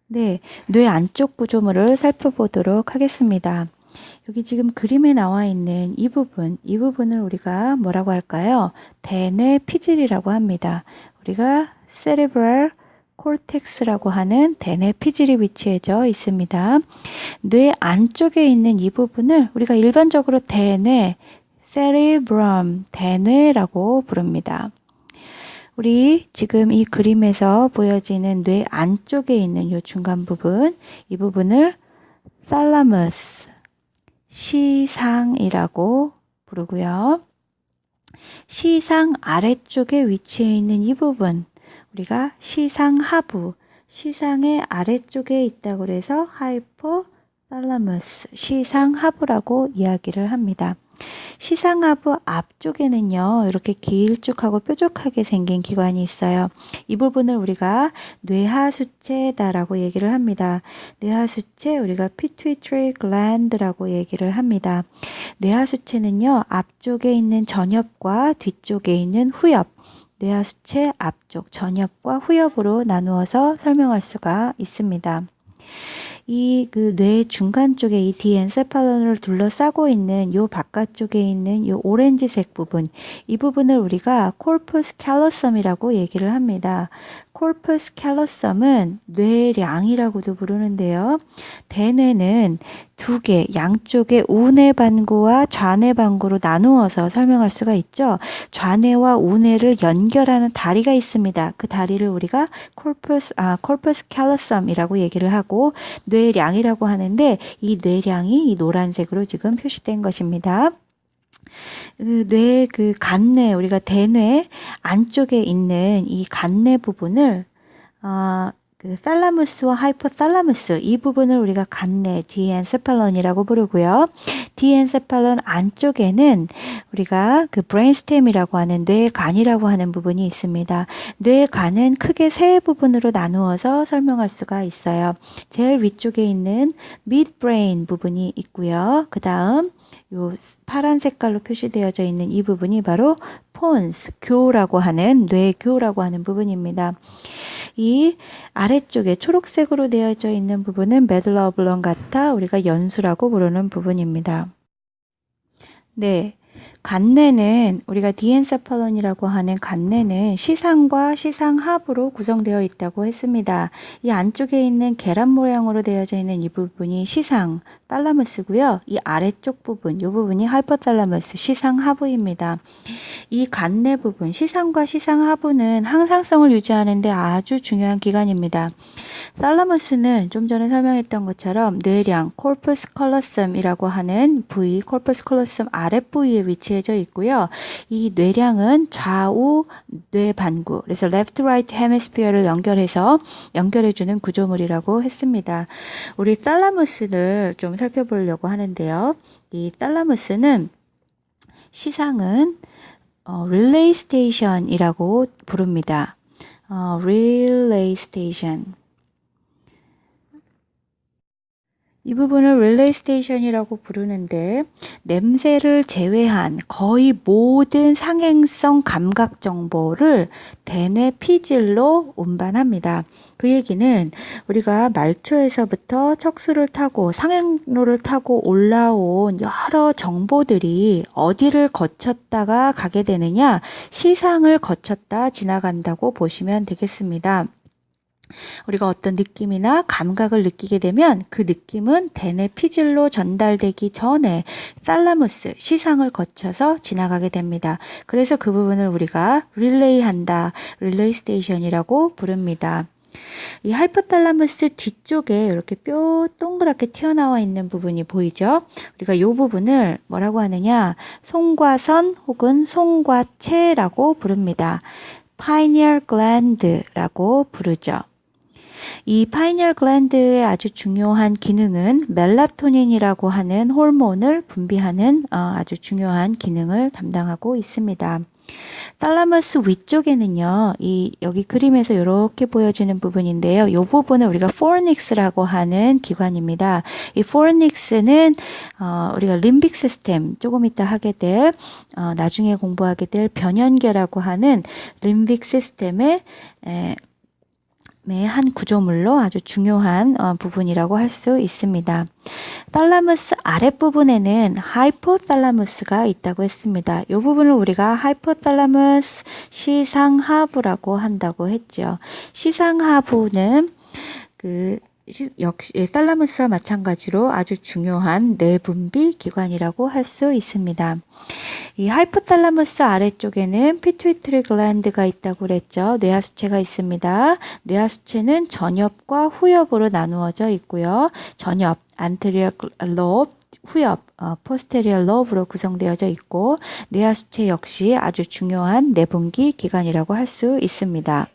네, 뇌 안쪽 구조물을 살펴보도록 하겠습니다. 여기 지금 그림에 나와 있는 이 부분을 우리가 뭐라고 할까요? 대뇌 피질이라고 합니다. 우리가 cerebral cortex라고 하는 대뇌 피질이 위치해져 있습니다. 뇌 안쪽에 있는 이 부분을 우리가 일반적으로 대뇌, cerebrum, 대뇌라고 부릅니다. 우리 지금 이 그림에서 보여지는 뇌 안쪽에 있는 이 중간 부분, 이 부분을 thalamus, 시상이라고 부르고요. 시상 아래쪽에 위치해 있는 이 부분, 우리가 시상하부, 시상의 아래쪽에 있다고 해서 hypothalamus, 시상하부라고 이야기를 합니다. 시상하부 앞쪽에는요, 이렇게 길쭉하고 뾰족하게 생긴 기관이 있어요. 이 부분을 우리가 뇌하수체다라고 얘기를 합니다. 뇌하수체, 우리가 pituitary gland라고 얘기를 합니다. 뇌하수체는요, 앞쪽에 있는 전엽과 뒤쪽에 있는 후엽, 뇌하수체 앞쪽 전엽과 후엽으로 나누어서 설명할 수가 있습니다. 이 뇌 중간 쪽에 이 디엔세팔론을 둘러싸고 있는 요 바깥쪽에 있는 요 오렌지색 부분, 이 부분을 우리가 corpus callosum이라고 얘기를 합니다. corpus callosum은 뇌량이라고도 부르는데요. 대뇌는 두 개, 양쪽의 우뇌 반구와 좌뇌 반구로 나누어서 설명할 수가 있죠. 좌뇌와 우뇌를 연결하는 다리가 있습니다. 그 다리를 우리가 corpus callosum이라고 얘기를 하고 뇌량이라고 하는데, 이 뇌량이 이 노란색으로 지금 표시된 것입니다. 그 간뇌, 우리가 대뇌 안쪽에 있는 이 간뇌 부분을 그 살라무스와 하이포살라무스, 이 부분을 우리가 간뇌 디엔세팔론이라고 부르고요. 디엔세팔론 안쪽에는 우리가 그 브레인스템이라고 하는 뇌간이라고 하는 부분이 있습니다. 뇌간은 크게 세 부분으로 나누어서 설명할 수가 있어요. 제일 위쪽에 있는 midbrain 부분이 있고요. 그 다음 요 파란 색깔로 표시되어져 있는 이 부분이 바로 pons, 교라고 하는 뇌교라고 하는 부분입니다. 이 아래쪽에 초록색으로 되어져 있는 부분은 메둘라 오블렁가타, 우리가 연수라고 부르는 부분입니다. 네. 간뇌는 우리가 디엔세팔론이라고 하는 간뇌는 시상과 시상하부로 구성되어 있다고 했습니다. 이 안쪽에 있는 계란 모양으로 되어져 있는 이 부분이 시상, 탈라무스고요. 이 아래쪽 부분, 이 부분이 하이포탈라무스, 시상하부입니다. 이 간뇌 부분, 시상과 시상하부는 항상성을 유지하는 데 아주 중요한 기관입니다. 탈라무스는 좀 전에 설명했던 것처럼 뇌량, corpus callosum이라고 하는 부위, corpus callosum 아랫부위에 위치해져 있고요. 이 뇌량은 좌우 뇌반구, 그래서 left right hemisphere를 연결해주는 구조물이라고 했습니다. 우리 탈라무스를 좀 살펴보려고 하는데요. 이 탈라무스는 시상은 relay station이라고 부릅니다. relay station. 이 부분을 릴레이 스테이션이라고 부르는데, 냄새를 제외한 거의 모든 상행성 감각 정보를 대뇌 피질로 운반합니다. 그 얘기는 우리가 말초에서부터 척수를 타고 상행로를 타고 올라온 여러 정보들이 어디를 거쳤다가 가게 되느냐, 시상을 거쳤다 지나간다고 보시면 되겠습니다. 우리가 어떤 느낌이나 감각을 느끼게 되면 그 느낌은 대뇌 피질로 전달되기 전에 탈라무스, 시상을 거쳐서 지나가게 됩니다. 그래서 그 부분을 우리가 릴레이한다, 릴레이 스테이션이라고 부릅니다. 이 하이포탈라무스 뒤쪽에 이렇게 뼈 동그랗게 튀어나와 있는 부분이 보이죠? 우리가 이 부분을 뭐라고 하느냐, 송과선 혹은 송과체라고 부릅니다. pineal gland라고 부르죠. 이 파이니얼 글랜드의 아주 중요한 기능은 멜라토닌이라고 하는 호르몬을 분비하는 아주 중요한 기능을 담당하고 있습니다. 탈라무스 위쪽에는요, 여기 그림에서 이렇게 보여지는 부분인데요. 이 부분을 우리가 포르닉스라고 하는 기관입니다. 이 포르닉스는 우리가 림빅 시스템, 조금 이따 하게 될 나중에 공부하게 될 변연계라고 하는 림빅 시스템의 한 구조물로 아주 중요한 부분이라고 할 수 있습니다. 탈라무스 아랫부분에는 하이포탈라무스가 있다고 했습니다. 이 부분을 우리가 하이포탈라무스 시상하부라고 한다고 했죠. 시상하부는 역시 탈라무스와 마찬가지로 아주 중요한 내분비 기관이라고 할 수 있습니다. 이 하이포탈라무스 아래쪽에는 피투이터리 글랜드가 있다고 그랬죠. 뇌하수체가 있습니다. 뇌하수체는 전엽과 후엽으로 나누어져 있고요. 전엽, anterior lobe, 후엽, posterior lobe로 구성되어져 있고 뇌하수체 역시 아주 중요한 내분기 기관이라고 할 수 있습니다.